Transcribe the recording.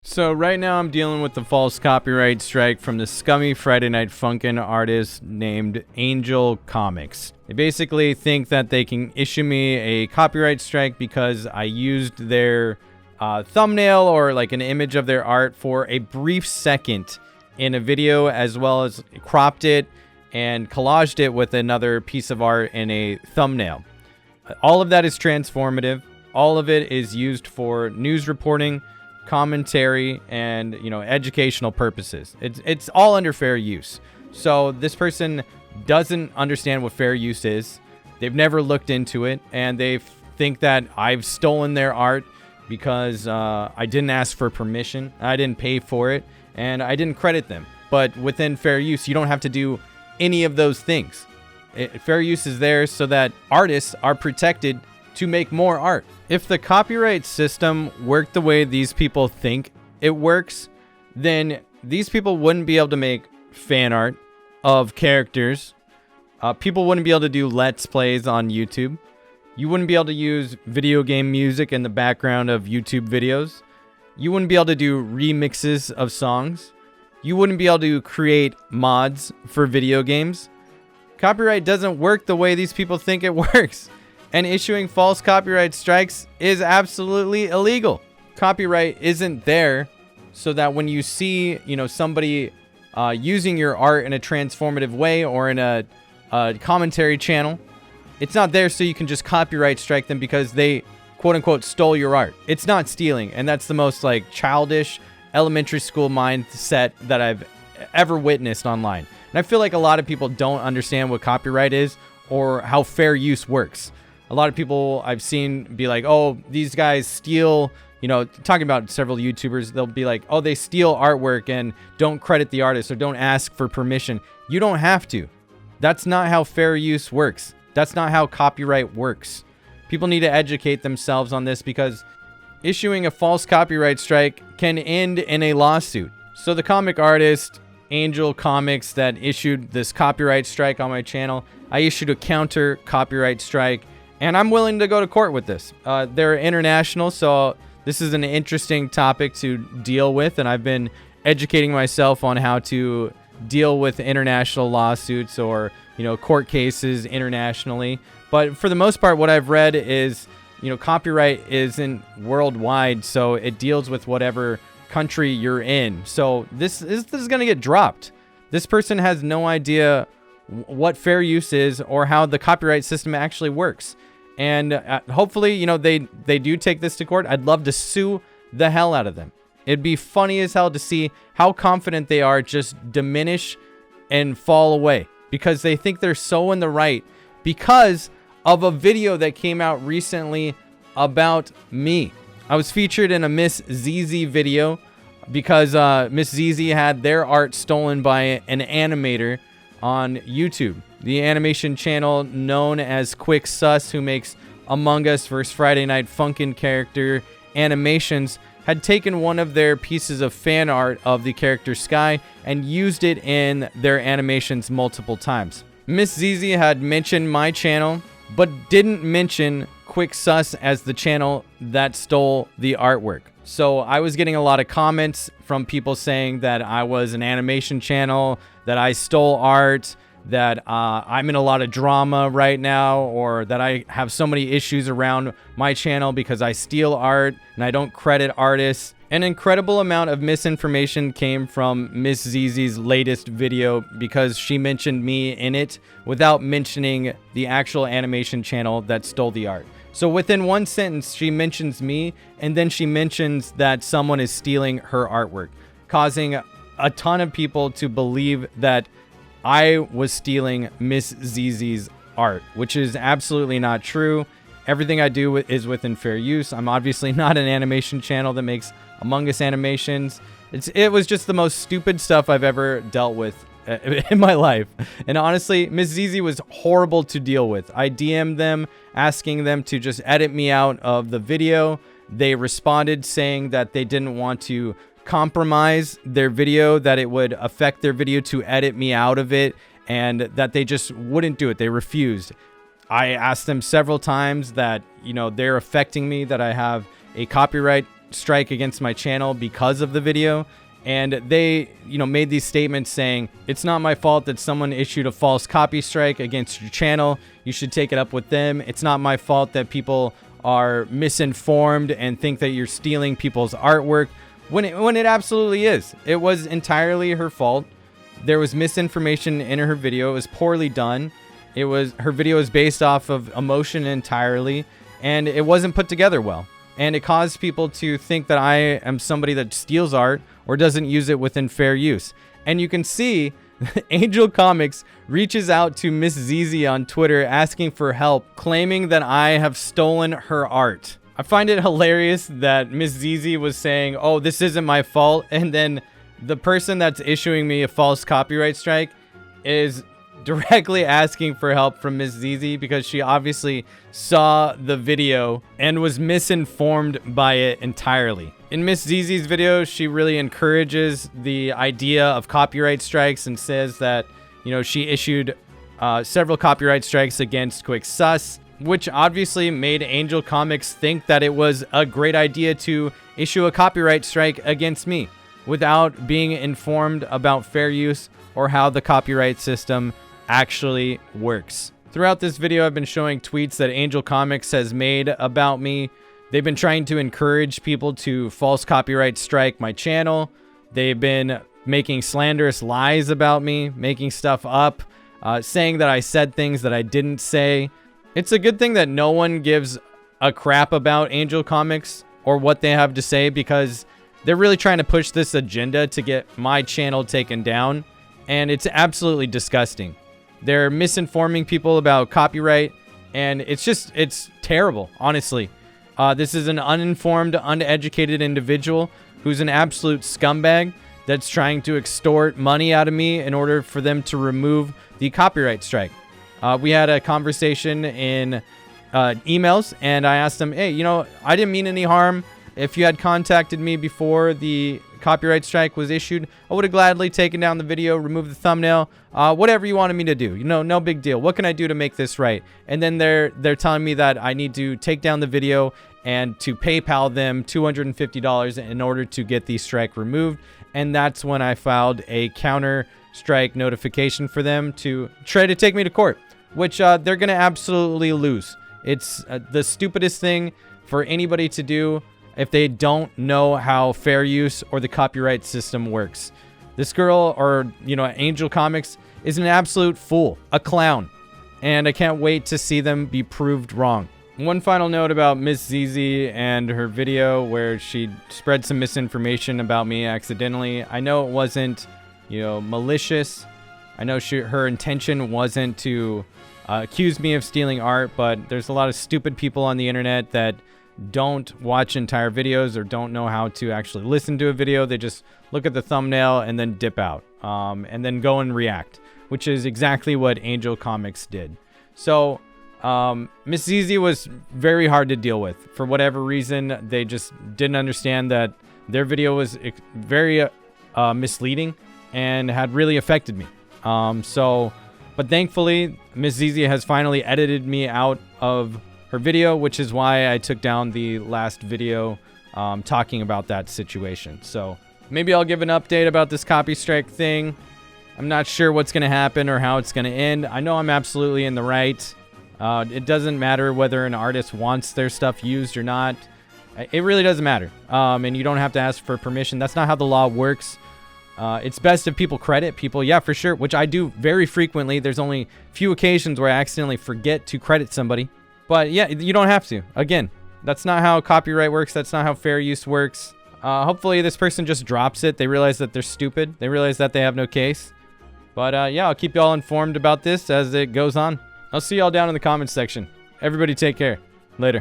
So right now I'm dealing with the false copyright strike from the scummy Friday Night Funkin' artist named Angel Comics. They basically think that they can issue me a copyright strike because I used their thumbnail or like an image of their art for a brief second in a video, as well as cropped it and collaged it with another piece of art in a thumbnail. All of that is transformative. All of it is used for news reporting, commentary, and educational purposes. It's all under fair use. So this person doesn't understand what fair use is. They've never looked into it, and they think that I've stolen their art because I didn't ask for permission, I didn't pay for it, and I didn't credit them. But within fair use, you don't have to do any of those things. Fair use is there so that artists are protected to make more art. If the copyright system worked the way these people think it works, then these people wouldn't be able to make fan art of characters. People wouldn't be able to do Let's Plays on YouTube. You wouldn't be able to use video game music in the background of YouTube videos. You wouldn't be able to do remixes of songs. You wouldn't be able to create mods for video games. Copyright doesn't work the way these people think it works. And issuing false copyright strikes is absolutely illegal. Copyright isn't there so that when you see, somebody using your art in a transformative way or in a commentary channel, it's not there so you can just copyright strike them because they, quote unquote, stole your art. It's not stealing, and that's the most childish elementary school mindset that I've ever witnessed online. And I feel like a lot of people don't understand what copyright is or how fair use works. A lot of people I've seen be like, oh, these guys steal, talking about several YouTubers, they'll be like, oh, they steal artwork and don't credit the artist or don't ask for permission. You don't have to. That's not how fair use works. That's not how copyright works. People need to educate themselves on this because issuing a false copyright strike can end in a lawsuit. So the comic artist, Angel Comics, that issued this copyright strike on my channel, I issued a counter copyright strike. And I'm willing to go to court with this. They're international, so this is an interesting topic to deal with. And I've been educating myself on how to deal with international lawsuits or, court cases internationally. But for the most part, what I've read is, copyright isn't worldwide, so it deals with whatever country you're in. So this is going to get dropped. This person has no idea what fair use is or how the copyright system actually works. And hopefully, they do take this to court. I'd love to sue the hell out of them. It'd be funny as hell to see how confident they are just diminish and fall away because they think they're so in the right because of a video that came out recently about me. I was featured in a Miss ZZ video because Miss ZZ had their art stolen by an animator on YouTube. The animation channel known as Quick Sus, who makes Among Us vs. Friday Night Funkin' character animations, had taken one of their pieces of fan art of the character Sky and used it in their animations multiple times. Miss ZZ had mentioned my channel, but didn't mention Quick Sus as the channel that stole the artwork. So I was getting a lot of comments from people saying that I was an animation channel, that I stole art, that I'm in a lot of drama right now, or that I have so many issues around my channel because I steal art and I don't credit artists. An incredible amount of misinformation came from Miss ZZ's latest video because she mentioned me in it without mentioning the actual animation channel that stole the art. So within one sentence, she mentions me, and then she mentions that someone is stealing her artwork, causing a ton of people to believe that I was stealing Miss ZZ's art, which is absolutely not true. Everything I do is within fair use. I'm obviously not an animation channel that makes Among Us animations. It was just the most stupid stuff I've ever dealt with in my life. And honestly, Miss ZZ was horrible to deal with. I DM'd them asking them to just edit me out of the video. They responded saying that they didn't want to compromise their video, that it would affect their video to edit me out of it, and that they just wouldn't do it. They refused. I asked them several times that, they're affecting me, that I have a copyright strike against my channel because of the video. And they, made these statements saying, it's not my fault that someone issued a false copy strike against your channel. You should take it up with them. It's not my fault that people are misinformed and think that you're stealing people's artwork, when it absolutely is. It was entirely her fault. There was misinformation in her video. It was poorly done. Her video was based off of emotion entirely, and it wasn't put together well. And it caused people to think that I am somebody that steals art or doesn't use it within fair use. And you can see Angel Comics reaches out to Miss Zizi on Twitter asking for help, claiming that I have stolen her art. I find it hilarious that Miss Zizi was saying, oh, this isn't my fault. And then the person that's issuing me a false copyright strike is directly asking for help from Miss Zizi because she obviously saw the video and was misinformed by it entirely. In Miss Zizi's video, she really encourages the idea of copyright strikes and says that, she issued several copyright strikes against Quick Sus, which obviously made Angel Comics think that it was a great idea to issue a copyright strike against me without being informed about fair use or how the copyright system actually works. Throughout this video, I've been showing tweets that Angel Comics has made about me. They've been trying to encourage people to false copyright strike my channel. They've been making slanderous lies about me, making stuff up, saying that I said things that I didn't say. It's a good thing that no one gives a crap about Angel Comics or what they have to say, because they're really trying to push this agenda to get my channel taken down, and it's absolutely disgusting. They're misinforming people about copyright, and it's terrible, honestly. This is an uninformed, uneducated individual who's an absolute scumbag that's trying to extort money out of me in order for them to remove the copyright strike. We had a conversation in emails, and I asked him, hey, I didn't mean any harm. If you had contacted me before the copyright strike was issued, I would have gladly taken down the video, removed the thumbnail, whatever you wanted me to do. No big deal. What can I do to make this right? And then they're telling me that I need to take down the video and to PayPal them $250 in order to get the strike removed. And that's when I filed a counter strike notification for them to try to take me to court, which they're going to absolutely lose. It's the stupidest thing for anybody to do if they don't know how fair use or the copyright system works. This girl, or Angel Comics, is an absolute fool, a clown, and I can't wait to see them be proved wrong. One final note about Miss Zizi and her video where she spread some misinformation about me accidentally. I know it wasn't, malicious. I know her intention wasn't to accuse me of stealing art, but there's a lot of stupid people on the internet that don't watch entire videos or don't know how to actually listen to a video. They just look at the thumbnail and then dip out, and then go and react, which is exactly what Angel Comics did. So Miss Zizi was very hard to deal with. For whatever reason, they just didn't understand that their video was very misleading and had really affected me. But thankfully, Miss Zizi has finally edited me out of her video, which is why I took down the last video talking about that situation. So maybe I'll give an update about this copy strike thing. I'm not sure what's going to happen or how it's going to end. I know I'm absolutely in the right. It doesn't matter whether an artist wants their stuff used or not. It really doesn't matter. And you don't have to ask for permission. That's not how the law works. It's best if people credit people. Yeah, for sure, which I do very frequently. There's only few occasions where I accidentally forget to credit somebody. But yeah, you don't have to. Again, that's not how copyright works. That's not how fair use works. Hopefully this person just drops it. They realize that they're stupid. They realize that they have no case. But yeah, I'll keep you all informed about this as it goes on. I'll see y'all down in the comments section. Everybody take care. Later.